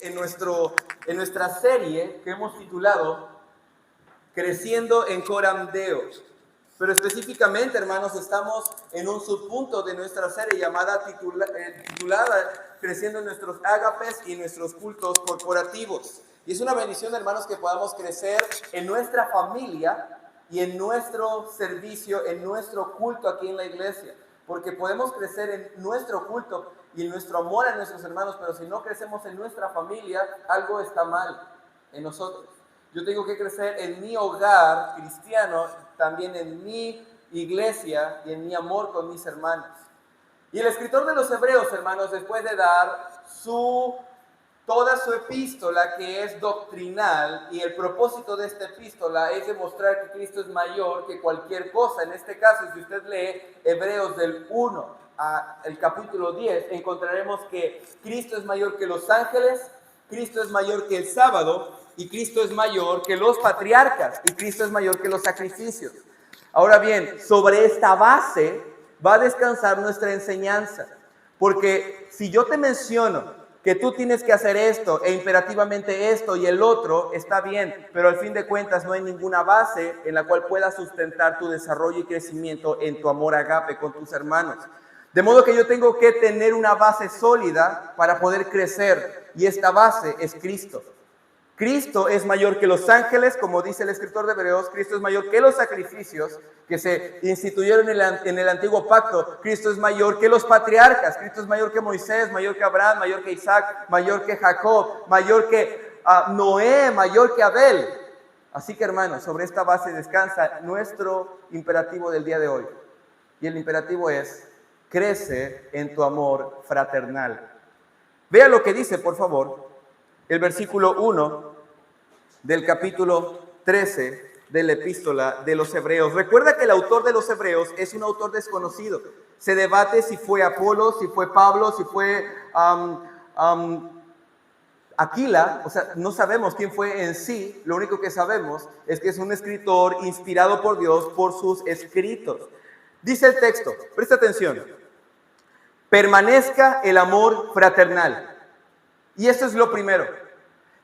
en nuestra serie que hemos titulado Creciendo en Coram Deo. Pero específicamente, hermanos, estamos en un subpunto de nuestra serie titulada Creciendo en nuestros ágapes y nuestros cultos corporativos. Y es una bendición, hermanos, que podamos crecer en nuestra familia y en nuestro servicio, en nuestro culto aquí en la iglesia. Porque podemos crecer en nuestro culto y en nuestro amor a nuestros hermanos, pero si no crecemos en nuestra familia, algo está mal en nosotros. Yo tengo que crecer en mi hogar cristiano, también en mi iglesia y en mi amor con mis hermanos. Y el escritor de los Hebreos, hermanos, después de dar toda su epístola, que es doctrinal, y el propósito de esta epístola es demostrar que Cristo es mayor que cualquier cosa. En este caso, si usted lee Hebreos del 1 al capítulo 10, encontraremos que Cristo es mayor que los ángeles, Cristo es mayor que el sábado, y Cristo es mayor que los patriarcas, y Cristo es mayor que los sacrificios. Ahora bien, sobre esta base va a descansar nuestra enseñanza, porque si yo te menciono que tú tienes que hacer esto e imperativamente esto y el otro, está bien, pero al fin de cuentas no hay ninguna base en la cual puedas sustentar tu desarrollo y crecimiento en tu amor agape con tus hermanos. De modo que yo tengo que tener una base sólida para poder crecer, y esta base es Cristo. Cristo es mayor que los ángeles, como dice el escritor de Hebreos. Cristo es mayor que los sacrificios que se instituyeron en el antiguo pacto. Cristo es mayor que los patriarcas. Cristo es mayor que Moisés, mayor que Abraham, mayor que Isaac, mayor que Jacob, mayor que Noé, mayor que Abel. Así que, hermanos, sobre esta base descansa nuestro imperativo del día de hoy. Y el imperativo es: crece en tu amor fraternal. Vea lo que dice, por favor, el versículo 1 del capítulo 13 de la epístola de los Hebreos. Recuerda que el autor de los Hebreos es un autor desconocido. Se debate si fue Apolo, si fue Pablo, si fue Aquila. O sea, no sabemos quién fue en sí. Lo único que sabemos es que es un escritor inspirado por Dios por sus escritos. Dice el texto, presta atención: permanezca el amor fraternal. Y esto es lo primero.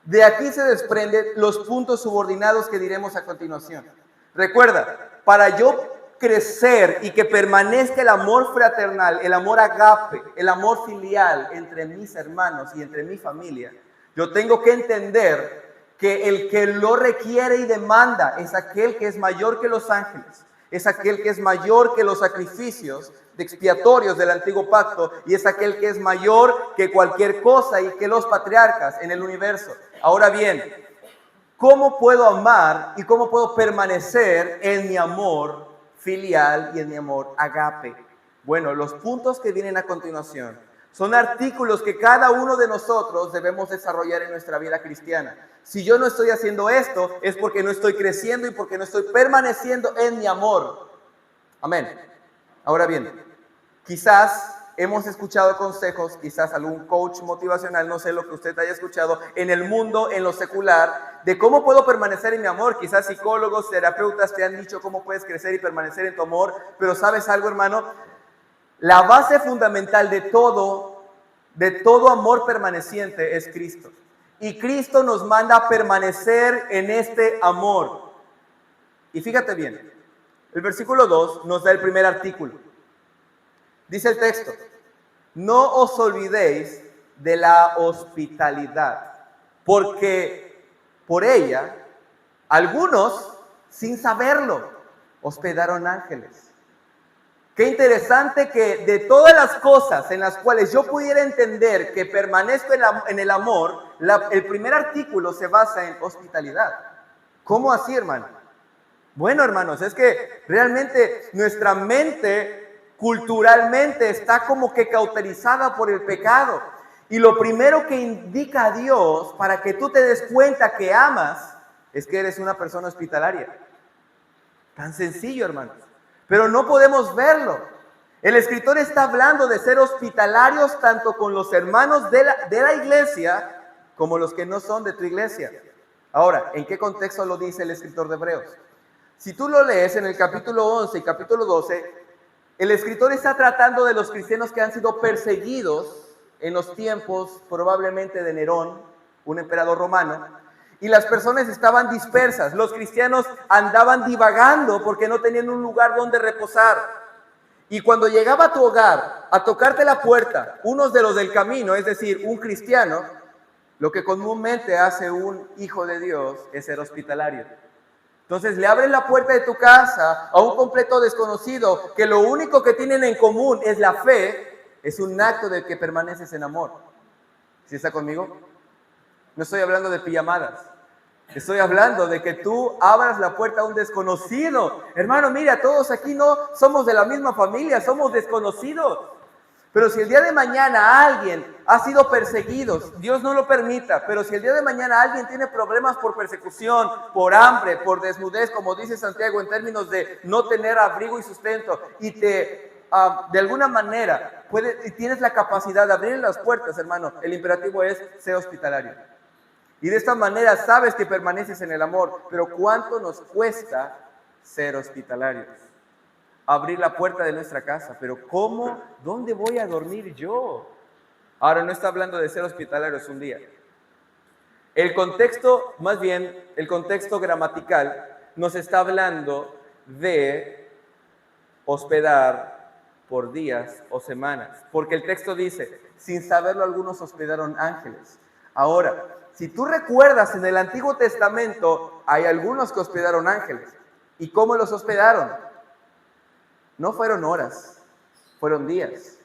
De aquí se desprenden los puntos subordinados que diremos a continuación. Recuerda, para yo crecer y que permanezca el amor fraternal, el amor agape, el amor filial entre mis hermanos y entre mi familia, yo tengo que entender que el que lo requiere y demanda es aquel que es mayor que los ángeles, es aquel que es mayor que los sacrificios expiatorios del antiguo pacto, y es aquel que es mayor que cualquier cosa y que los patriarcas en el universo. Ahora bien, ¿cómo puedo amar y cómo puedo permanecer en mi amor filial y en mi amor agape? Bueno, los puntos que vienen a continuación son artículos que cada uno de nosotros debemos desarrollar en nuestra vida cristiana. Si yo no estoy haciendo esto, es porque no estoy creciendo y porque no estoy permaneciendo en mi amor. Amén. Ahora bien, quizás hemos escuchado consejos, quizás algún coach motivacional, no sé lo que usted haya escuchado en el mundo, en lo secular, de cómo puedo permanecer en mi amor. Quizás psicólogos, terapeutas te han dicho cómo puedes crecer y permanecer en tu amor, pero ¿sabes algo, hermano? La base fundamental de todo amor permaneciente es Cristo. Y Cristo nos manda a permanecer en este amor. Y fíjate bien, el versículo 2 nos da el primer artículo. Dice el texto: no os olvidéis de la hospitalidad, porque por ella algunos, sin saberlo, hospedaron ángeles. Qué interesante que de todas las cosas en las cuales yo pudiera entender que permanezco en el amor, el primer artículo se basa en hospitalidad. ¿Cómo así, hermano? Bueno, hermanos, es que realmente nuestra mente culturalmente está como que cauterizada por el pecado. Y lo primero que indica a Dios para que tú te des cuenta que amas es que eres una persona hospitalaria. Tan sencillo, hermanos. Pero no podemos verlo. El escritor está hablando de ser hospitalarios tanto con los hermanos de la iglesia como los que no son de tu iglesia. Ahora, ¿en qué contexto lo dice el escritor de Hebreos? Si tú lo lees en el capítulo 11 y capítulo 12, el escritor está tratando de los cristianos que han sido perseguidos en los tiempos probablemente de Nerón, un emperador romano, y las personas estaban dispersas. Los cristianos andaban divagando porque no tenían un lugar donde reposar. Y cuando llegaba a tu hogar a tocarte la puerta, unos de los del camino, es decir, un cristiano, lo que comúnmente hace un hijo de Dios es ser hospitalario. Entonces le abres la puerta de tu casa a un completo desconocido que lo único que tienen en común es la fe, es un acto de que permaneces en amor. ¿Sí está conmigo? No estoy hablando de pijamadas. Estoy hablando de que tú abras la puerta a un desconocido. Hermano, mira, todos aquí no somos de la misma familia, somos desconocidos. Pero si el día de mañana alguien ha sido perseguido, Dios no lo permita, pero si el día de mañana alguien tiene problemas por persecución, por hambre, por desnudez, como dice Santiago, en términos de no tener abrigo y sustento, y te, de alguna manera, tienes la capacidad de abrir las puertas, hermano, el imperativo es ser hospitalario. Y de esta manera sabes que permaneces en el amor, pero ¿cuánto nos cuesta ser hospitalarios? Abrir la puerta de nuestra casa, pero ¿cómo? ¿Dónde voy a dormir yo? Ahora no está hablando de ser hospitalarios un día. El contexto, más bien, el contexto gramatical nos está hablando de hospedar por días o semanas, porque el texto dice, sin saberlo algunos hospedaron ángeles. Ahora, si tú recuerdas en el Antiguo Testamento, hay algunos que hospedaron ángeles. ¿Y cómo los hospedaron? No fueron horas, fueron días.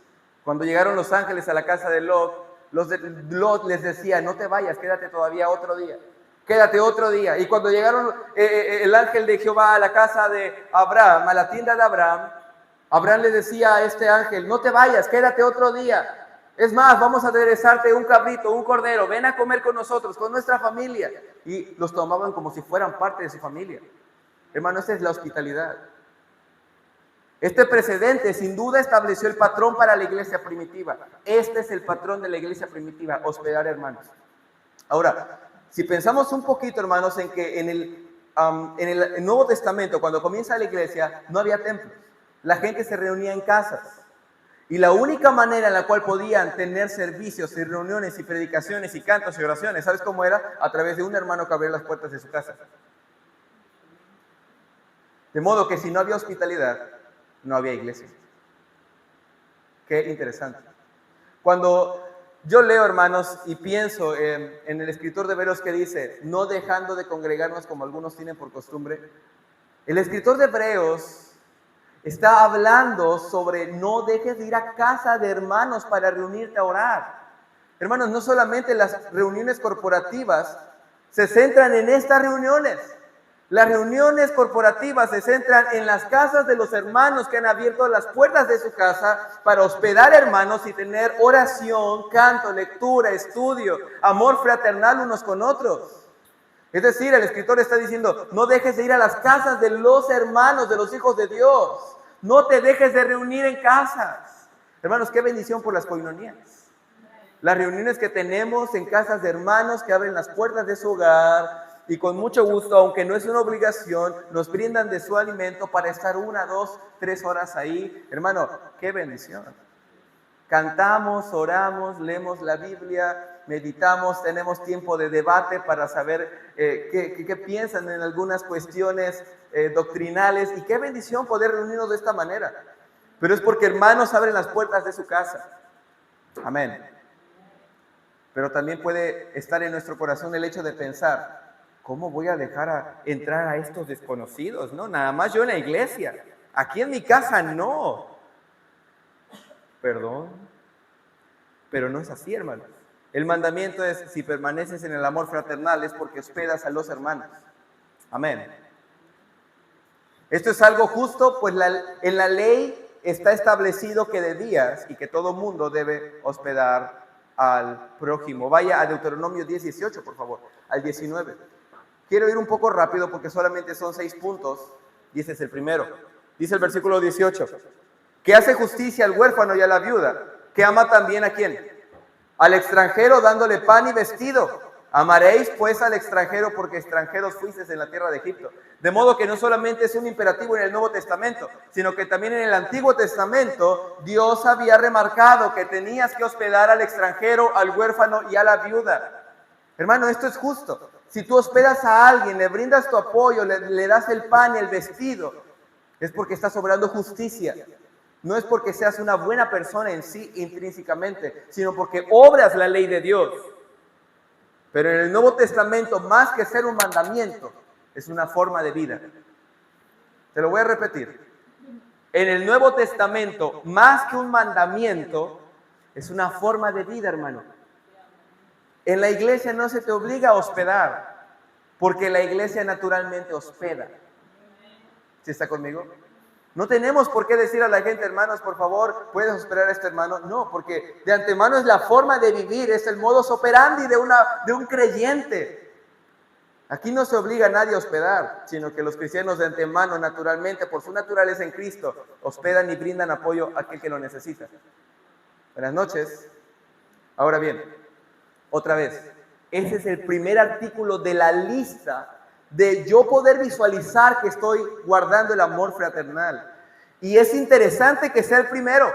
Cuando llegaron los ángeles a la casa de Lot, Lot les decía, no te vayas, quédate todavía otro día. Quédate otro día. Y cuando llegaron el ángel de Jehová a la casa de Abraham, a la tienda de Abraham, Abraham le decía a este ángel, no te vayas, quédate otro día. Es más, vamos a aderezarte un cabrito, un cordero, ven a comer con nosotros, con nuestra familia. Y los tomaban como si fueran parte de su familia. Hermano, esa es la hospitalidad. Este precedente sin duda estableció el patrón para la iglesia primitiva. Este es el patrón de la iglesia primitiva, hospedar hermanos. Ahora, si pensamos un poquito, hermanos, en que en el Nuevo Testamento, cuando comienza la iglesia, no había templos. La gente se reunía en casas. Y la única manera en la cual podían tener servicios y reuniones y predicaciones y cantos y oraciones, ¿sabes cómo era? A través de un hermano que abría las puertas de su casa. De modo que si no había hospitalidad, no había iglesia. Qué interesante. Cuando yo leo, hermanos, y pienso en el escritor de Hebreos que dice, no dejando de congregarnos como algunos tienen por costumbre, el escritor de Hebreos está hablando sobre no dejes de ir a casa de hermanos para reunirte a orar. Hermanos, no solamente las reuniones corporativas se centran en estas reuniones. Las reuniones corporativas se centran en las casas de los hermanos que han abierto las puertas de su casa para hospedar hermanos y tener oración, canto, lectura, estudio, amor fraternal unos con otros. Es decir, el escritor está diciendo, no dejes de ir a las casas de los hermanos, de los hijos de Dios. No te dejes de reunir en casas. Hermanos, qué bendición por las coinonías. Las reuniones que tenemos en casas de hermanos que abren las puertas de su hogar, y con mucho gusto, aunque no es una obligación, nos brindan de su alimento para estar 1, 2, 3 horas ahí. Hermano, qué bendición. Cantamos, oramos, leemos la Biblia, meditamos, tenemos tiempo de debate para saber qué piensan en algunas cuestiones doctrinales. Y qué bendición poder reunirnos de esta manera. Pero es porque hermanos abren las puertas de su casa. Amén. Pero también puede estar en nuestro corazón el hecho de pensar, ¿cómo voy a dejar entrar a estos desconocidos? No, nada más yo en la iglesia. Aquí en mi casa no. Perdón. Pero no es así, hermanos. El mandamiento es, si permaneces en el amor fraternal, es porque hospedas a los hermanos. Amén. Esto es algo justo, pues en la ley está establecido que de días y que todo mundo debe hospedar al prójimo. Vaya a Deuteronomio 10:18, por favor, al 19. Quiero ir un poco rápido porque solamente son 6 puntos y este es el primero. Dice el versículo 18, que hace justicia al huérfano y a la viuda, que ama también a ¿quién? Al extranjero dándole pan y vestido. Amaréis pues al extranjero porque extranjeros fuisteis en la tierra de Egipto. De modo que no solamente es un imperativo en el Nuevo Testamento, sino que también en el Antiguo Testamento Dios había remarcado que tenías que hospedar al extranjero, al huérfano y a la viuda. Hermano, esto es justo. Si tú hospedas a alguien, le brindas tu apoyo, le das el pan y el vestido, es porque estás obrando justicia. No es porque seas una buena persona en sí intrínsecamente, sino porque obras la ley de Dios. Pero en el Nuevo Testamento, más que ser un mandamiento, es una forma de vida. Te lo voy a repetir. En el Nuevo Testamento, más que un mandamiento, es una forma de vida, hermano. En la iglesia no se te obliga a hospedar, porque la iglesia naturalmente hospeda. ¿Sí está conmigo? No tenemos por qué decir a la gente, hermanos, por favor, ¿puedes hospedar a este hermano? No, porque de antemano es la forma de vivir, es el modus operandi de un creyente. Aquí no se obliga a nadie a hospedar, sino que los cristianos de antemano, naturalmente, por su naturaleza en Cristo, hospedan y brindan apoyo a aquel que lo necesita. Buenas noches. Ahora bien, otra vez, ese es el primer artículo de la lista de yo poder visualizar que estoy guardando el amor fraternal. Y es interesante que sea el primero,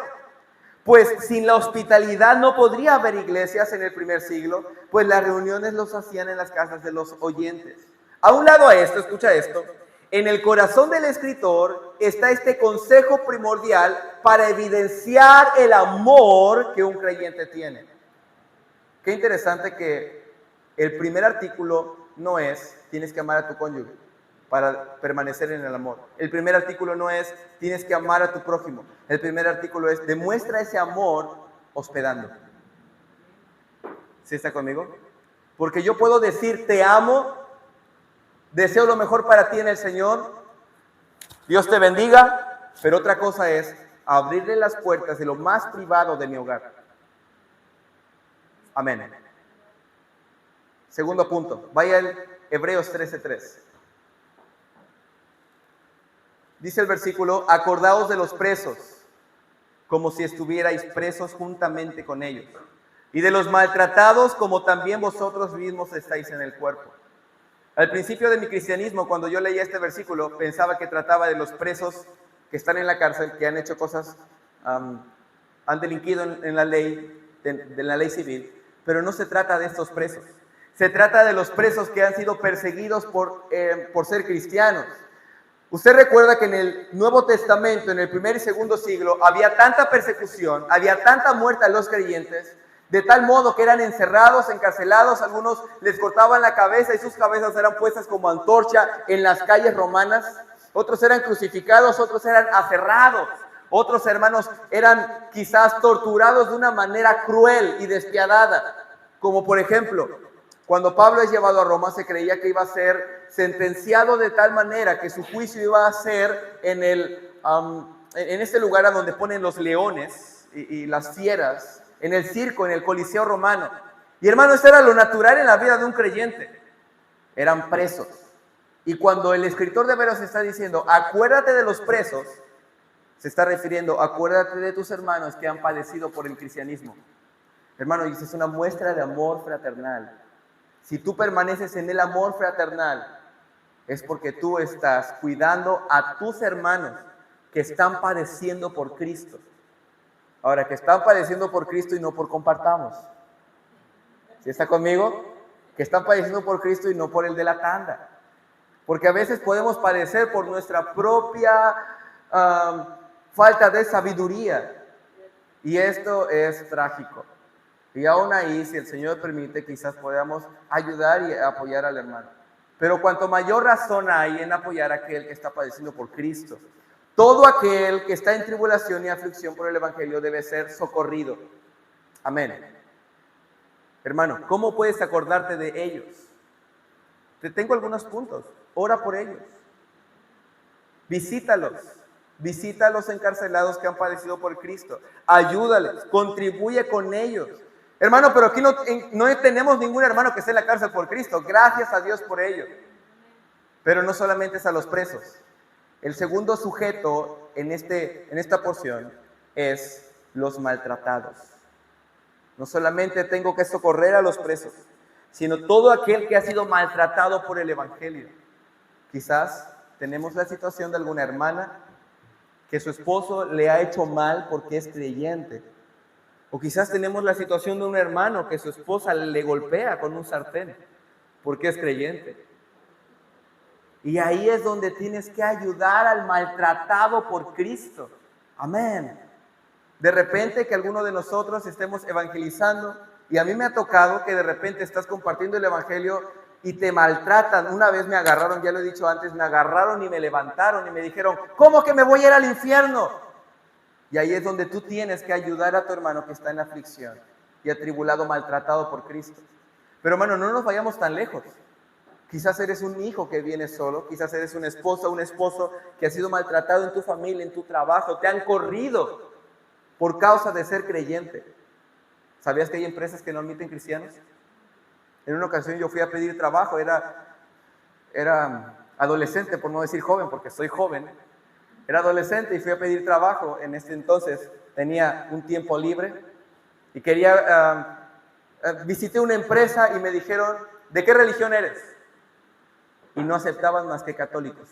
pues sin la hospitalidad no podría haber iglesias en el primer siglo, pues las reuniones los hacían en las casas de los oyentes. A un lado a esto, escucha esto, en el corazón del escritor está este consejo primordial para evidenciar el amor que un creyente tiene. Qué interesante que el primer artículo no es tienes que amar a tu cónyuge para permanecer en el amor. El primer artículo no es tienes que amar a tu prójimo. El primer artículo es demuestra ese amor hospedando. ¿Sí está conmigo? Porque yo puedo decir te amo, deseo lo mejor para ti en el Señor, Dios te bendiga, pero otra cosa es abrirle las puertas de lo más privado de mi hogar. Amén. Segundo punto, vaya el Hebreos 13:3. Dice el versículo, acordaos de los presos, como si estuvierais presos juntamente con ellos, y de los maltratados, como también vosotros mismos estáis en el cuerpo. Al principio de mi cristianismo, cuando yo leía este versículo, pensaba que trataba de los presos que están en la cárcel, que han hecho cosas, han delinquido en la ley, de la ley civil, pero no se trata de estos presos. Se trata de los presos que han sido perseguidos por ser cristianos. Usted recuerda que en el Nuevo Testamento, en el primer y segundo siglo, había tanta persecución, había tanta muerte a los creyentes, de tal modo que eran encerrados, encarcelados, algunos les cortaban la cabeza y sus cabezas eran puestas como antorcha en las calles romanas, otros eran crucificados, otros eran aserrados, otros hermanos eran quizás torturados de una manera cruel y despiadada, como por ejemplo, cuando Pablo es llevado a Roma se creía que iba a ser sentenciado de tal manera que su juicio iba a ser en este lugar a donde ponen los leones y las fieras, en el circo, en el Coliseo romano. Y hermano, esto era lo natural en la vida de un creyente. Eran presos. Y cuando el escritor de Hebreos está diciendo, acuérdate de los presos, se está refiriendo, acuérdate de tus hermanos que han padecido por el cristianismo. Hermano, y es una muestra de amor fraternal. Si tú permaneces en el amor fraternal, es porque tú estás cuidando a tus hermanos que están padeciendo por Cristo. Ahora, que están padeciendo por Cristo y no por compartamos. ¿Sí está conmigo? Que están padeciendo por Cristo y no por el de la tanda. Porque a veces podemos padecer por nuestra propia falta de sabiduría. Y esto es trágico. Y aún ahí, si el Señor permite, quizás podamos ayudar y apoyar al hermano. Pero cuanto mayor razón hay en apoyar a aquel que está padeciendo por Cristo. Todo aquel que está en tribulación y aflicción por el Evangelio debe ser socorrido. Amén. Hermano, ¿cómo puedes acordarte de ellos? Te tengo algunos puntos. Ora por ellos. Visítalos. Visita a los encarcelados que han padecido por Cristo. Ayúdales. Contribuye con ellos. Hermano, pero aquí no tenemos ningún hermano que esté en la cárcel por Cristo. Gracias a Dios por ello. Pero no solamente es a los presos. El segundo sujeto en esta porción es los maltratados. No solamente tengo que socorrer a los presos, sino todo aquel que ha sido maltratado por el Evangelio. Quizás tenemos la situación de alguna hermana que su esposo le ha hecho mal porque es creyente. O quizás tenemos la situación de un hermano que su esposa le golpea con un sartén porque es creyente. Y ahí es donde tienes que ayudar al maltratado por Cristo. Amén. De repente que alguno de nosotros estemos evangelizando, y a mí me ha tocado que de repente estás compartiendo el evangelio y te maltratan. Una vez me agarraron, ya lo he dicho antes, me agarraron y me levantaron y me dijeron, ¿cómo que me voy a ir al infierno? Y ahí es donde tú tienes que ayudar a tu hermano que está en aflicción y atribulado, maltratado por Cristo. Pero hermano, no nos vayamos tan lejos. Quizás eres un hijo que viene solo, quizás eres una esposa o un esposo que ha sido maltratado en tu familia, en tu trabajo, te han corrido por causa de ser creyente. ¿Sabías que hay empresas que no admiten cristianos? En una ocasión yo fui a pedir trabajo, era adolescente, por no decir joven, porque soy joven. Era adolescente y fui a pedir trabajo. En ese entonces tenía un tiempo libre y visité una empresa y me dijeron, ¿de qué religión eres? Y no aceptaban más que católicos.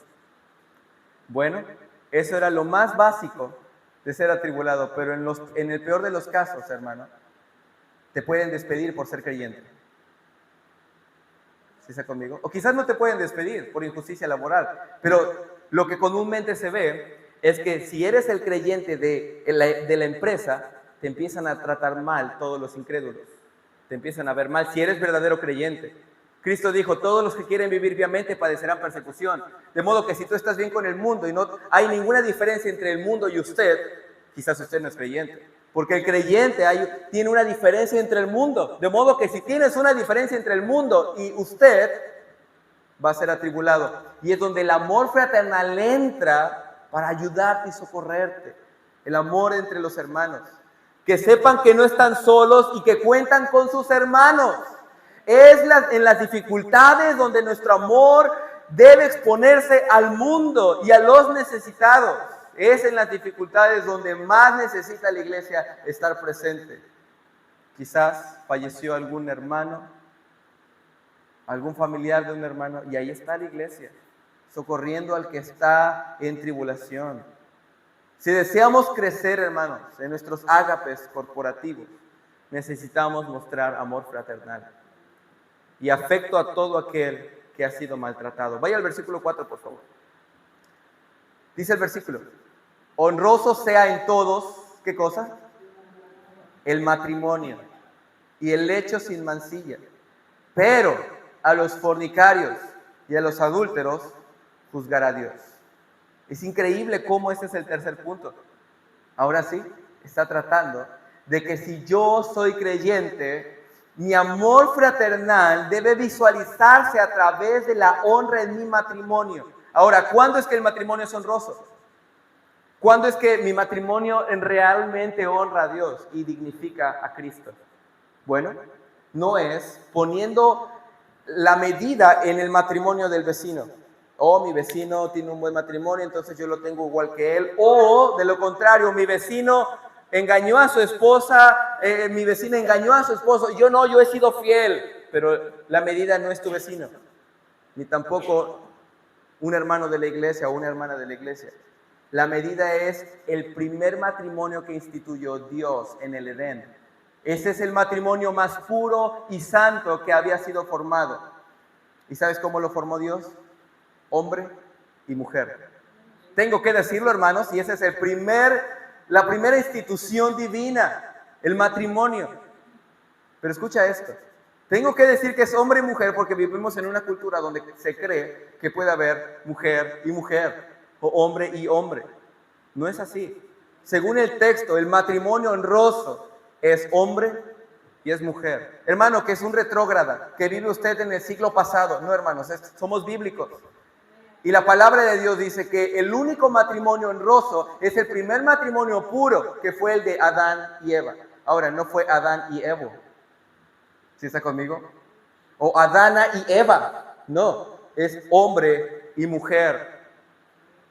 Bueno, eso era lo más básico de ser atribulado, pero en el peor de los casos, hermano, te pueden despedir por ser creyente. ¿Sí está conmigo? O quizás no te pueden despedir por injusticia laboral, pero lo que comúnmente se ve es que si eres el creyente de la empresa, te empiezan a tratar mal todos los incrédulos, te empiezan a ver mal si eres verdadero creyente. Cristo dijo, todos los que quieren vivir piamente padecerán persecución. De modo que si tú estás bien con el mundo y no hay ninguna diferencia entre el mundo y usted, quizás usted no es creyente. Porque el creyente tiene una diferencia entre el mundo. De modo que si tienes una diferencia entre el mundo y usted, va a ser atribulado. Y es donde el amor fraternal entra para ayudarte y socorrerte. El amor entre los hermanos. Que sepan que no están solos y que cuentan con sus hermanos. Es en las dificultades donde nuestro amor debe exponerse al mundo y a los necesitados. Es en las dificultades donde más necesita la iglesia estar presente. Quizás falleció algún hermano, algún familiar de un hermano, y ahí está la iglesia, socorriendo al que está en tribulación. Si deseamos crecer, hermanos, en nuestros ágapes corporativos, necesitamos mostrar amor fraternal y afecto a todo aquel que ha sido maltratado. Vaya al versículo 4, por favor. Dice el versículo, honroso sea en todos, ¿qué cosa? El matrimonio y el lecho sin mancilla. Pero a los fornicarios y a los adúlteros juzgará Dios. Es increíble cómo este es el tercer punto. Ahora sí, está tratando de que si yo soy creyente, mi amor fraternal debe visualizarse a través de la honra en mi matrimonio. Ahora, ¿cuándo es que el matrimonio es honroso? ¿Cuándo es que mi matrimonio realmente honra a Dios y dignifica a Cristo? Bueno, no es poniendo la medida en el matrimonio del vecino. Oh, mi vecino tiene un buen matrimonio, entonces yo lo tengo igual que él. O, de lo contrario, mi vecino engañó a su esposa, mi vecina engañó a su esposo. Yo no, yo he sido fiel. Pero la medida no es tu vecino, ni tampoco un hermano de la iglesia o una hermana de la iglesia. La medida es el primer matrimonio que instituyó Dios en el Edén. Ese es el matrimonio más puro y santo que había sido formado. ¿Y sabes cómo lo formó Dios? Hombre y mujer. Tengo que decirlo, hermanos, y esa es la primera institución divina, el matrimonio. Pero escucha esto. Tengo que decir que es hombre y mujer porque vivimos en una cultura donde se cree que puede haber mujer y mujer, o hombre y hombre. No es así. Según el texto, el matrimonio honroso es hombre y es mujer. Hermano, que es un retrógrada, que vive usted en el siglo pasado. No, hermanos, somos bíblicos. Y la palabra de Dios dice que el único matrimonio honroso es el primer matrimonio puro, que fue el de Adán y Eva. Ahora, no fue Adán y Evo. ¿Sí está conmigo? O Adana y Eva. No, es hombre y mujer.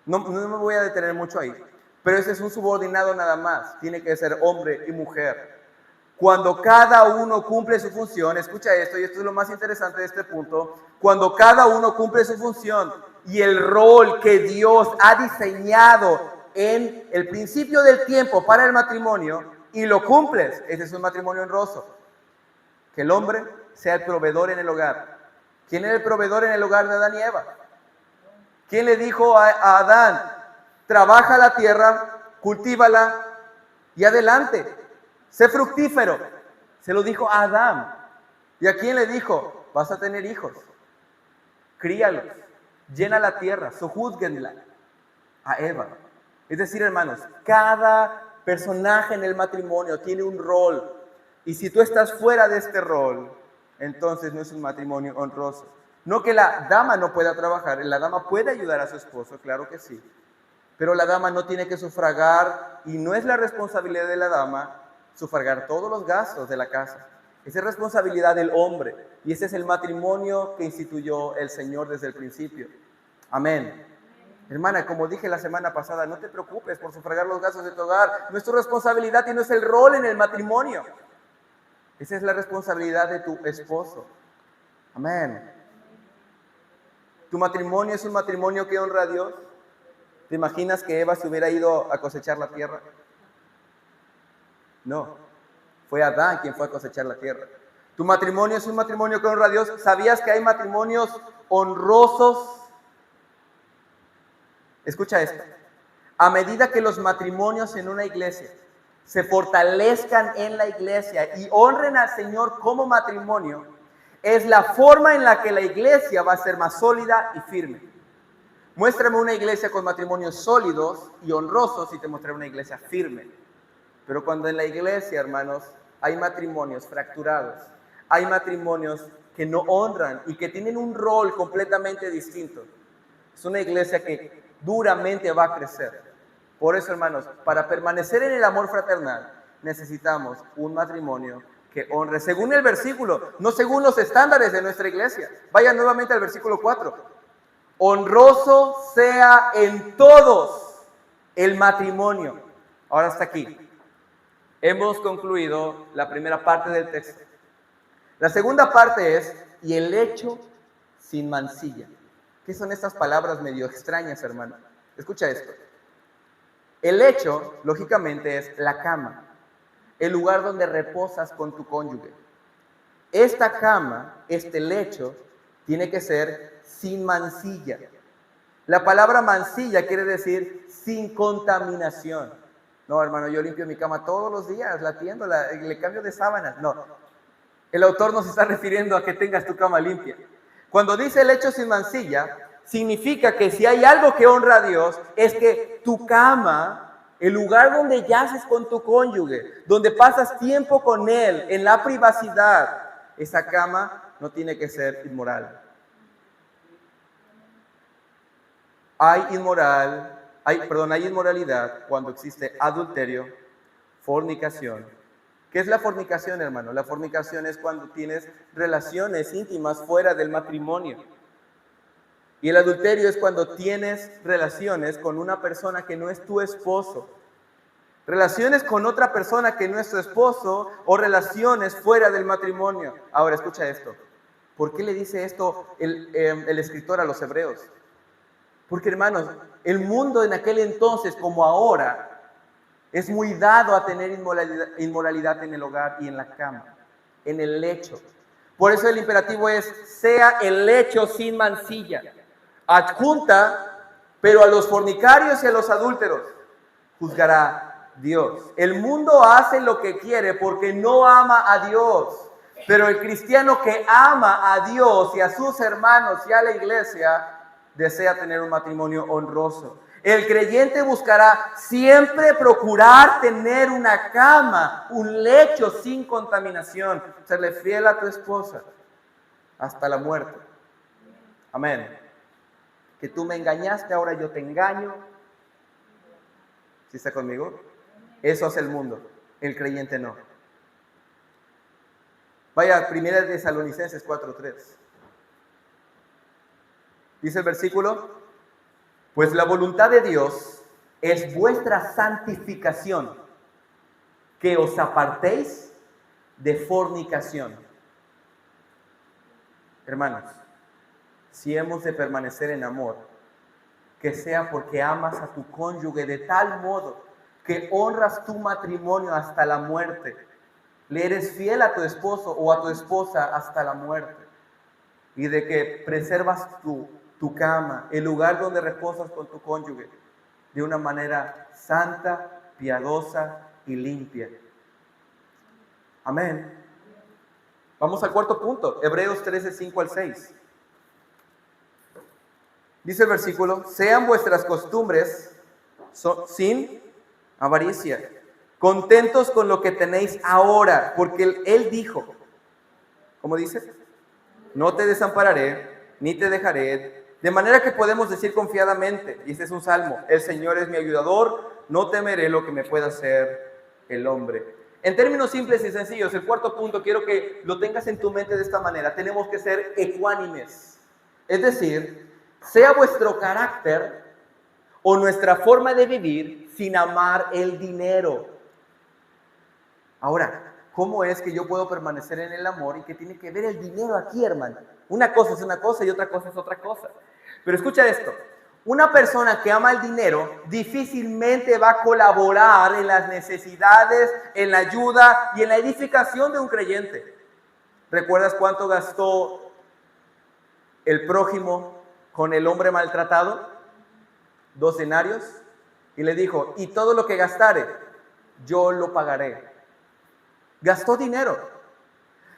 No me voy a detener mucho ahí. Pero ese es un subordinado nada más. Tiene que ser hombre y mujer. Cuando cada uno cumple su función, escucha esto, y esto es lo más interesante de este punto. Cuando cada uno cumple su función y el rol que Dios ha diseñado en el principio del tiempo para el matrimonio, y lo cumples, ese es un matrimonio honroso. Que el hombre sea el proveedor en el hogar. ¿Quién era el proveedor en el hogar de Adán y Eva? ¿Quién le dijo a Adán, trabaja la tierra, cultívala y adelante, sé fructífero? Se lo dijo a Adán. ¿Y a quién le dijo? Vas a tener hijos, críalos, llena la tierra, sojúzguenla. A Eva. Es decir, hermanos, cada personaje en el matrimonio tiene un rol. Y si tú estás fuera de este rol, entonces no es un matrimonio honroso. No que la dama no pueda trabajar, la dama puede ayudar a su esposo, claro que sí. Pero la dama no tiene que sufragar, y no es la responsabilidad de la dama sufragar todos los gastos de la casa. Esa es responsabilidad del hombre. Y ese es el matrimonio que instituyó el Señor desde el principio. Amén. Hermana, como dije la semana pasada, no te preocupes por sufragar los gastos de tu hogar. No es tu responsabilidad y no es el rol en el matrimonio. Esa es la responsabilidad de tu esposo. Amén. ¿Tu matrimonio es un matrimonio que honra a Dios? ¿Te imaginas que Eva se hubiera ido a cosechar la tierra? No, fue Adán quien fue a cosechar la tierra. ¿Tu matrimonio es un matrimonio que honra a Dios? ¿Sabías que hay matrimonios honrosos? Escucha esto. A medida que los matrimonios en una iglesia se fortalezcan en la iglesia y honren al Señor como matrimonio, es la forma en la que la iglesia va a ser más sólida y firme. Muéstrame una iglesia con matrimonios sólidos y honrosos y te mostraré una iglesia firme. Pero cuando en la iglesia, hermanos, hay matrimonios fracturados, hay matrimonios que no honran y que tienen un rol completamente distinto, es una iglesia que duramente va a crecer. Por eso, hermanos, para permanecer en el amor fraternal, necesitamos un matrimonio que honre, según el versículo, no según los estándares de nuestra iglesia. Vaya nuevamente al versículo 4. Honroso sea en todos el matrimonio. Ahora hasta aquí. Hemos concluido la primera parte del texto. La segunda parte es, y el hecho sin mancilla. ¿Qué son estas palabras medio extrañas, hermano? Escucha esto. El lecho, lógicamente, es la cama, el lugar donde reposas con tu cónyuge. Esta cama, este lecho, tiene que ser sin mancilla. La palabra mancilla quiere decir sin contaminación. No, hermano, yo limpio mi cama todos los días, la tiendo, le cambio de sábanas. No, el autor nos está refiriendo a que tengas tu cama limpia. Cuando dice el lecho sin mancilla, significa que si hay algo que honra a Dios, es que tu cama, el lugar donde yaces con tu cónyuge, donde pasas tiempo con él, en la privacidad, esa cama no tiene que ser inmoral. Hay inmoralidad cuando existe adulterio, fornicación. ¿Qué es la fornicación, hermano? La fornicación es cuando tienes relaciones íntimas fuera del matrimonio. Y el adulterio es cuando tienes relaciones con una persona que no es tu esposo. Relaciones con otra persona que no es tu esposo o relaciones fuera del matrimonio. Ahora, escucha esto. ¿Por qué le dice esto el escritor a los hebreos? Porque, hermanos, el mundo en aquel entonces como ahora es muy dado a tener inmoralidad en el hogar y en la cama, en el lecho. Por eso el imperativo es, sea el lecho sin mancilla. Adjunta, pero a los fornicarios y a los adúlteros juzgará Dios. El mundo hace lo que quiere porque no ama a Dios. Pero el cristiano que ama a Dios y a sus hermanos y a la iglesia desea tener un matrimonio honroso. El creyente buscará siempre procurar tener una cama, un lecho sin contaminación. Serle fiel a tu esposa hasta la muerte. Amén. Que tú me engañaste, ahora yo te engaño. ¿Sí está conmigo? Eso hace el mundo, el creyente no. Vaya a 1 Tesalonicenses 4:3. Dice el versículo: pues la voluntad de Dios es vuestra santificación, que os apartéis de fornicación. Hermanos, si hemos de permanecer en amor, que sea porque amas a tu cónyuge de tal modo que honras tu matrimonio hasta la muerte. Le eres fiel a tu esposo o a tu esposa hasta la muerte. Y de que preservas tu cama, el lugar donde reposas con tu cónyuge, de una manera santa, piadosa y limpia. Amén. Vamos al cuarto punto, Hebreos 13, 5 al 6. Dice el versículo: sean vuestras costumbres sin avaricia, contentos con lo que tenéis ahora, porque Él dijo, ¿cómo dice? No te desampararé, ni te dejaré, de manera que podemos decir confiadamente, y este es un salmo: el Señor es mi ayudador, no temeré lo que me pueda hacer el hombre. En términos simples y sencillos, el cuarto punto quiero que lo tengas en tu mente de esta manera: tenemos que ser ecuánimes, es decir, sea vuestro carácter o nuestra forma de vivir sin amar el dinero. Ahora, ¿cómo es que yo puedo permanecer en el amor y qué tiene que ver el dinero aquí, hermano? Una cosa es una cosa y otra cosa es otra cosa. Pero escucha esto: una persona que ama el dinero difícilmente va a colaborar en las necesidades, en la ayuda y en la edificación de un creyente. ¿Recuerdas cuánto gastó el prójimo con el hombre maltratado? 2 denarios. Y le dijo: y todo lo que gastare, yo lo pagaré. Gastó dinero.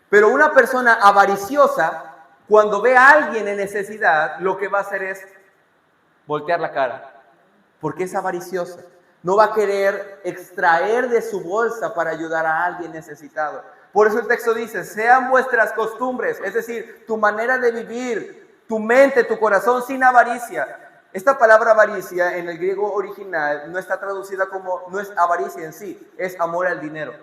Pero una persona avariciosa, cuando ve a alguien en necesidad, lo que va a hacer es voltear la cara, porque es avariciosa. No va a querer extraer de su bolsa para ayudar a alguien necesitado. Por eso el texto dice: sean vuestras costumbres, es decir, tu manera de vivir, tu mente, tu corazón, sin avaricia. Esta palabra avaricia en el griego original no está traducida como, no es avaricia en sí, es amor al dinero.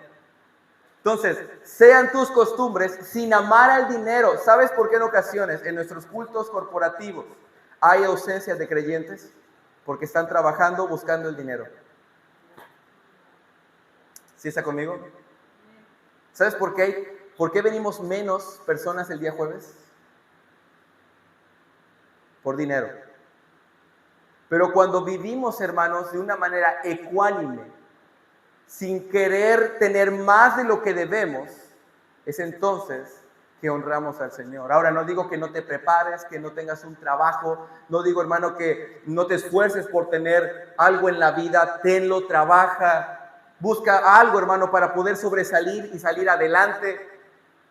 Entonces, sean tus costumbres sin amar al dinero. ¿Sabes por qué en ocasiones en nuestros cultos corporativos hay ausencia de creyentes? Porque están trabajando buscando el dinero. ¿Sí está conmigo? ¿Sabes por qué? ¿Por qué venimos menos personas el día jueves? Por dinero. Pero cuando vivimos, hermanos, de una manera ecuánime, sin querer tener más de lo que debemos, es entonces que honramos al Señor. Ahora, no digo que no te prepares, que no tengas un trabajo, no digo, hermano, que no te esfuerces por tener algo en la vida. Tenlo, trabaja, busca algo, hermano, para poder sobresalir y salir adelante.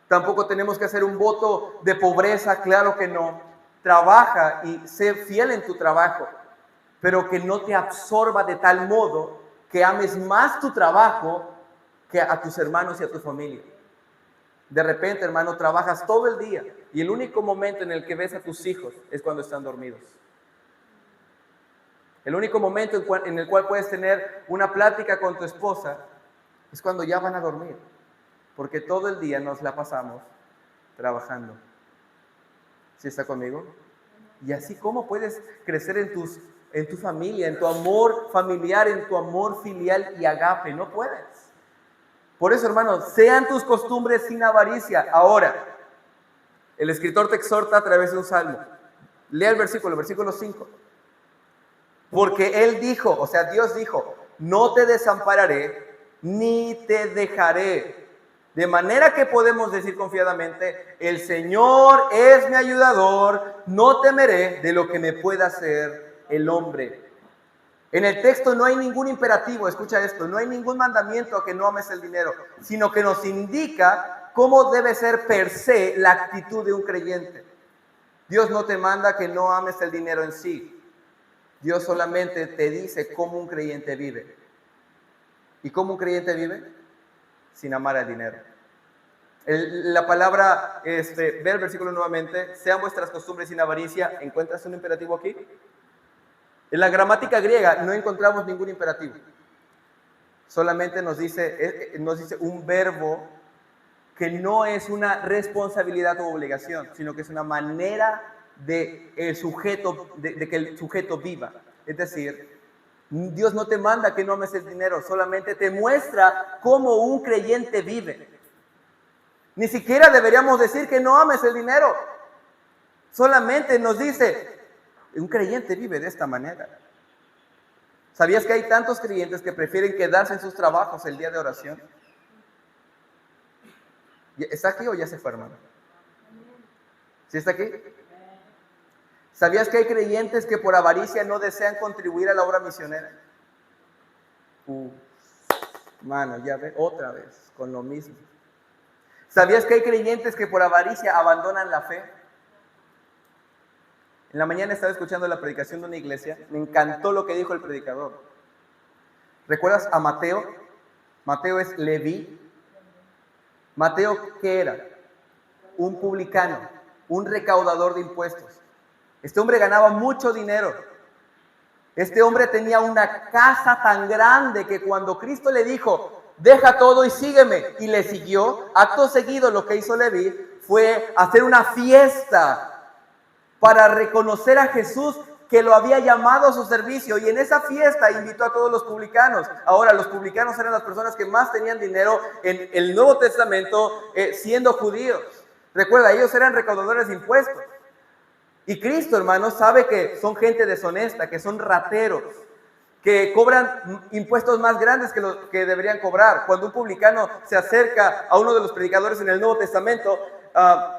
Tampoco tenemos que hacer un voto de pobreza, claro que no. Trabaja y sé fiel en tu trabajo, pero que no te absorba de tal modo que ames más tu trabajo que a tus hermanos y a tu familia. De repente, hermano, trabajas todo el día y el único momento en el que ves a tus hijos es cuando están dormidos. El único momento en el cual puedes tener una plática con tu esposa es cuando ya van a dormir, porque todo el día nos la pasamos trabajando. ¿Sí está conmigo? Y así, ¿cómo puedes crecer en tu familia, en tu amor familiar, en tu amor filial y agape? No puedes. Por eso, hermanos, sean tus costumbres sin avaricia. Ahora, el escritor te exhorta a través de un salmo. Lea el versículo 5. Porque Él dijo, o sea, Dios dijo: no te desampararé ni te dejaré. De manera que podemos decir confiadamente: el Señor es mi ayudador, no temeré de lo que me pueda hacer el hombre. En el texto no hay ningún imperativo, escucha esto, no hay ningún mandamiento a que no ames el dinero, sino que nos indica cómo debe ser per se la actitud de un creyente. Dios no te manda que no ames el dinero en sí. Dios solamente te dice cómo un creyente vive. ¿Y cómo un creyente vive? Sin amar al dinero. La palabra, ve el versículo nuevamente: sean vuestras costumbres sin avaricia. ¿Encuentras un imperativo aquí? En la gramática griega no encontramos ningún imperativo. Solamente nos dice un verbo que no es una responsabilidad o obligación, sino que es una manera de que el sujeto viva. Es decir, Dios no te manda que no ames el dinero, solamente te muestra cómo un creyente vive. Ni siquiera deberíamos decir que no ames el dinero. Solamente nos dice: un creyente vive de esta manera. ¿Sabías que hay tantos creyentes que prefieren quedarse en sus trabajos el día de oración? ¿Está aquí o ya se fue, hermano? ¿Sí está aquí? ¿Sabías que hay creyentes que por avaricia no desean contribuir a la obra misionera? Mano, ya ve, otra vez, con lo mismo. ¿Sabías que hay creyentes que por avaricia abandonan la fe? En la mañana estaba escuchando la predicación de una iglesia. Me encantó lo que dijo el predicador. ¿Recuerdas a Mateo? Mateo es Leví. Mateo, ¿qué era? Un publicano, un recaudador de impuestos. Este hombre ganaba mucho dinero. Este hombre tenía una casa tan grande que cuando Cristo le dijo, deja todo y sígueme, y le siguió, acto seguido lo que hizo Leví fue hacer una fiesta para reconocer a Jesús que lo había llamado a su servicio, y en esa fiesta invitó a todos los publicanos. Ahora, los publicanos eran las personas que más tenían dinero en el Nuevo Testamento, siendo judíos. Recuerda, ellos eran recaudadores de impuestos. Y Cristo, hermanos, sabe que son gente deshonesta, que son rateros, que cobran impuestos más grandes que los que deberían cobrar. Cuando un publicano se acerca a uno de los predicadores en el Nuevo Testamento,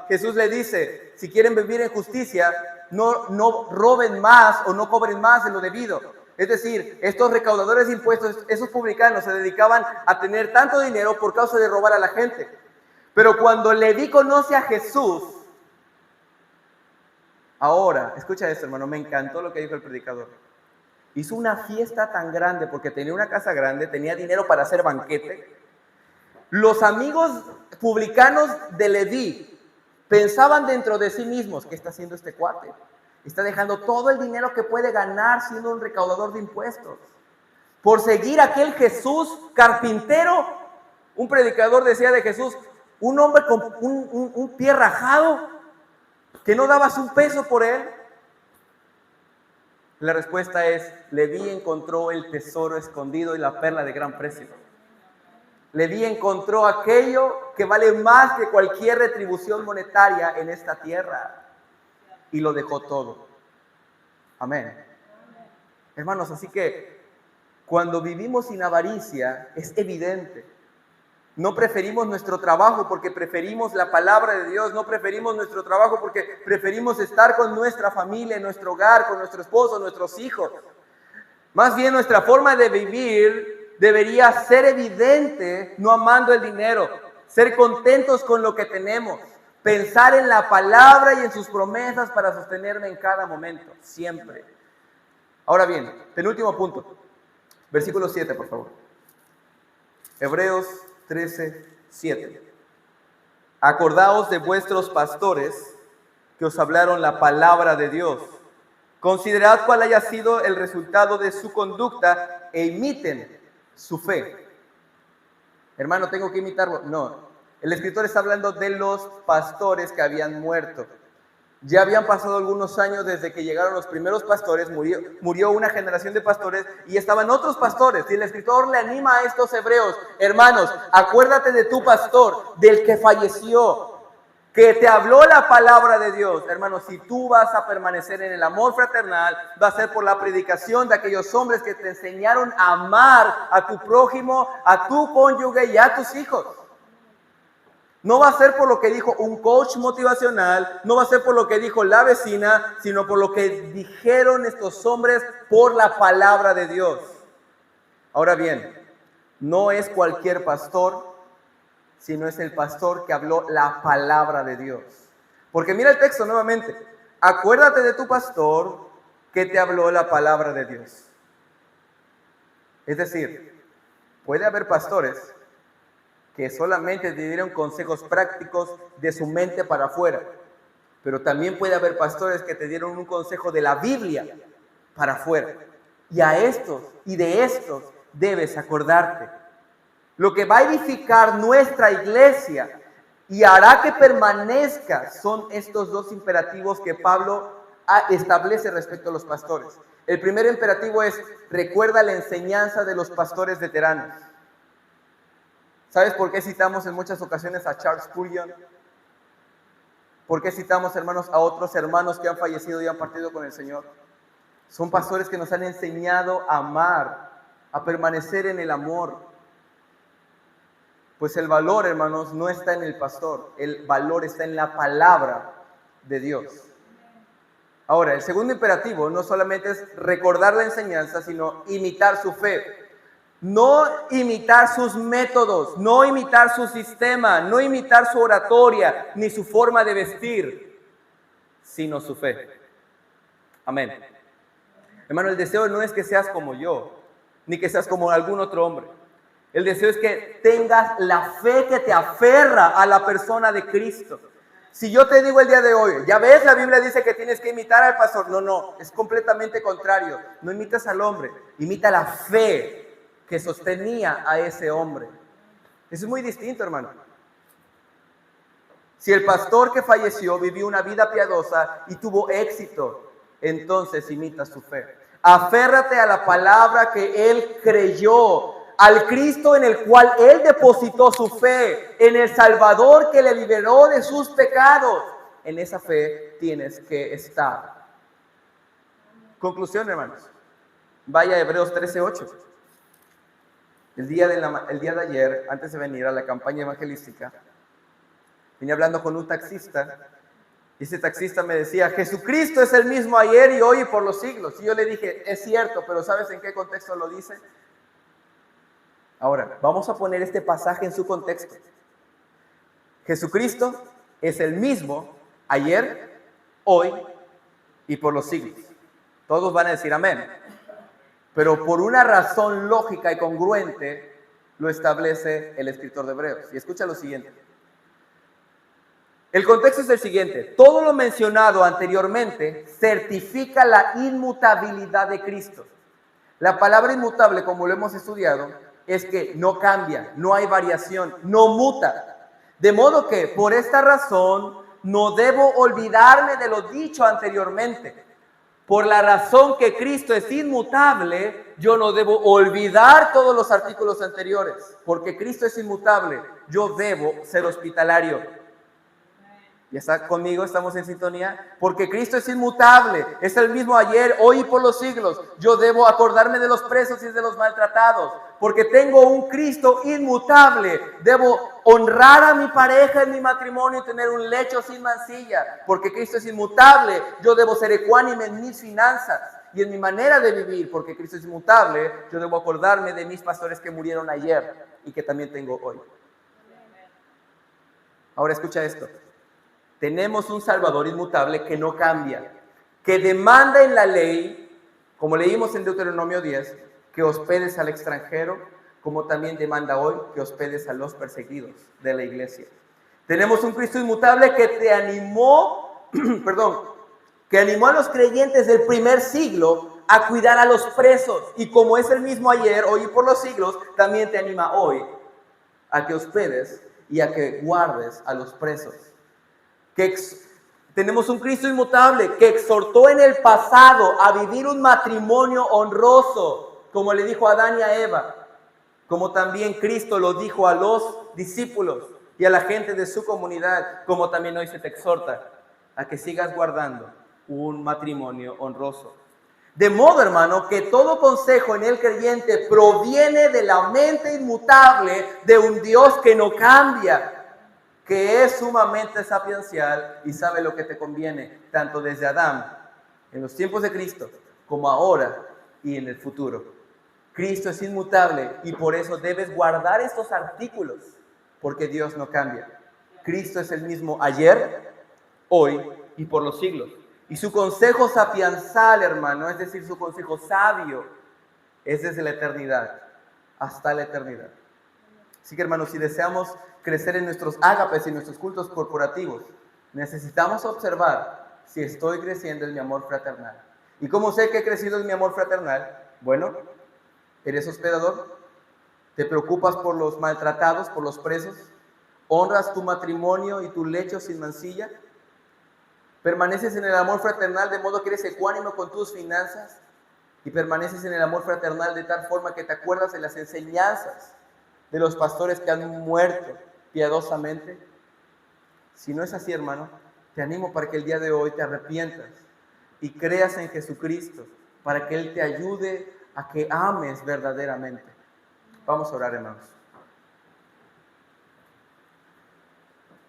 Jesús le dice, si quieren vivir en justicia, no roben más o no cobren más de lo debido. Es decir, estos recaudadores de impuestos, esos publicanos se dedicaban a tener tanto dinero por causa de robar a la gente. Pero cuando Leví conoce a Jesús, ahora, escucha esto, hermano, me encantó lo que dijo el predicador. Hizo una fiesta tan grande porque tenía una casa grande, tenía dinero para hacer banquete. Los amigos publicanos de Leví pensaban dentro de sí mismos, ¿qué está haciendo este cuate? Está dejando todo el dinero que puede ganar siendo un recaudador de impuestos por seguir a aquel Jesús carpintero. Un predicador decía de Jesús, un hombre con un pie rajado, que no dabas un peso por él. La respuesta es, Leví encontró el tesoro escondido y la perla de gran precio. Leví encontró aquello que vale más que cualquier retribución monetaria en esta tierra, y lo dejó todo. Amén. Hermanos, así que cuando vivimos sin avaricia es evidente. No preferimos nuestro trabajo porque preferimos la palabra de Dios. No preferimos nuestro trabajo porque preferimos estar con nuestra familia, en nuestro hogar, con nuestro esposo, nuestros hijos. Más bien nuestra forma de vivir debería ser evidente, no amando el dinero, ser contentos con lo que tenemos, pensar en la palabra y en sus promesas para sostenerme en cada momento, siempre. Ahora bien, penúltimo punto, versículo 7, por favor. Hebreos 13:7. Acordaos de vuestros pastores que os hablaron la palabra de Dios. Considerad cuál haya sido el resultado de su conducta e imiten su fe. Hermano, ¿tengo que imitarlo? No. El escritor está hablando de los pastores que habían muerto. Ya habían pasado algunos años desde que llegaron los primeros pastores, murió una generación de pastores y estaban otros pastores. Y el escritor le anima a estos hebreos, hermanos, acuérdate de tu pastor, del que falleció, que te habló la palabra de Dios. Hermanos, si tú vas a permanecer en el amor fraternal, va a ser por la predicación de aquellos hombres que te enseñaron a amar a tu prójimo, a tu cónyuge y a tus hijos. No va a ser por lo que dijo un coach motivacional, no va a ser por lo que dijo la vecina, sino por lo que dijeron estos hombres por la palabra de Dios. Ahora bien, no es cualquier pastor, sino es el pastor que habló la palabra de Dios. Porque mira el texto nuevamente, acuérdate de tu pastor que te habló la palabra de Dios. Es decir, puede haber pastores que solamente te dieron consejos prácticos de su mente para afuera, pero también puede haber pastores que te dieron un consejo de la Biblia para afuera. Y a estos y de estos debes acordarte. Lo que va a edificar nuestra iglesia y hará que permanezca son estos dos imperativos que Pablo establece respecto a los pastores. El primer imperativo es: recuerda la enseñanza de los pastores veteranos. ¿Sabes por qué citamos en muchas ocasiones a Charles Spurgeon? ¿Por qué citamos, hermanos, a otros hermanos que han fallecido y han partido con el Señor? Son pastores que nos han enseñado a amar, a permanecer en el amor. Pues el valor, hermanos, no está en el pastor, el valor está en la palabra de Dios. Ahora, el segundo imperativo no solamente es recordar la enseñanza, sino imitar su fe. No imitar sus métodos, no imitar su sistema, no imitar su oratoria, ni su forma de vestir, sino su fe. Amén. Hermano, el deseo no es que seas como yo, ni que seas como algún otro hombre. El deseo es que tengas la fe que te aferra a la persona de Cristo. Si yo te digo el día de hoy, ya ves, la Biblia dice que tienes que imitar al pastor. No, es completamente contrario. No imitas al hombre, imita la fe que sostenía a ese hombre. Eso es muy distinto, hermano. Si el pastor que falleció vivió una vida piadosa y tuvo éxito, entonces imita su fe. Aférrate a la palabra que él creyó, al Cristo en el cual él depositó su fe, en el Salvador que le liberó de sus pecados. En esa fe tienes que estar. Conclusión, hermanos. Vaya a Hebreos 13:8. El día de ayer, antes de venir a la campaña evangelística, vine hablando con un taxista. Y ese taxista me decía, Jesucristo es el mismo ayer y hoy y por los siglos. Y yo le dije, es cierto, pero ¿sabes en qué contexto lo dice? Ahora, vamos a poner este pasaje en su contexto. Jesucristo es el mismo ayer, hoy y por los siglos. Todos van a decir amén. Pero por una razón lógica y congruente lo establece el escritor de Hebreos. Y escucha lo siguiente. El contexto es el siguiente. Todo lo mencionado anteriormente certifica la inmutabilidad de Cristo. La palabra inmutable, como lo hemos estudiado, es que no cambia, no hay variación, no muta. De modo que, por esta razón, no debo olvidarme de lo dicho anteriormente. Por la razón que Cristo es inmutable, yo no debo olvidar todos los artículos anteriores. Porque Cristo es inmutable, yo debo ser hospitalario. ¿Ya está conmigo? ¿Estamos en sintonía? Porque Cristo es inmutable, es el mismo ayer, hoy y por los siglos. Yo debo acordarme de los presos y de los maltratados. Porque tengo un Cristo inmutable. Debo honrar a mi pareja en mi matrimonio y tener un lecho sin mancilla. Porque Cristo es inmutable. Yo debo ser ecuánime en mis finanzas y en mi manera de vivir. Porque Cristo es inmutable. Yo debo acordarme de mis pastores que murieron ayer y que también tengo hoy. Ahora escucha esto. Tenemos un Salvador inmutable que no cambia, que demanda en la ley, como leímos en Deuteronomio 10, que hospedes al extranjero, como también demanda hoy que hospedes a los perseguidos de la iglesia. Tenemos un Cristo inmutable que te animó, que animó a los creyentes del primer siglo a cuidar a los presos. Y como es el mismo ayer, hoy y por los siglos, también te anima hoy a que hospedes y a que guardes a los presos. Tenemos un Cristo inmutable que exhortó en el pasado a vivir un matrimonio honroso, como le dijo a Adán y a Eva, como también Cristo lo dijo a los discípulos y a la gente de su comunidad, como también hoy se te exhorta a que sigas guardando un matrimonio honroso. De modo, hermano, que todo consejo en el creyente proviene de la mente inmutable de un Dios que no cambia, que es sumamente sapiencial y sabe lo que te conviene, tanto desde Adán, en los tiempos de Cristo, como ahora y en el futuro. Cristo es inmutable y por eso debes guardar estos artículos, porque Dios no cambia. Cristo es el mismo ayer, hoy y por los siglos. Y su consejo sapiensal, hermano, es decir, su consejo sabio, es desde la eternidad hasta la eternidad. Así que, hermanos, si deseamos crecer en nuestros ágapes y nuestros cultos corporativos, necesitamos observar si estoy creciendo en mi amor fraternal. ¿Y cómo sé que he crecido en mi amor fraternal? Bueno, ¿eres hospedador? ¿Te preocupas por los maltratados, por los presos? ¿Honras tu matrimonio y tu lecho sin mancilla? ¿Permaneces en el amor fraternal de modo que eres ecuánime con tus finanzas? ¿Y permaneces en el amor fraternal de tal forma que te acuerdas de las enseñanzas de los pastores que han muerto piadosamente? Si no es así, hermano, te animo para que el día de hoy te arrepientas y creas en Jesucristo para que Él te ayude a que ames verdaderamente. Vamos a orar, hermanos.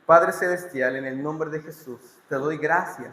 Padre Celestial, en el nombre de Jesús, te doy gracias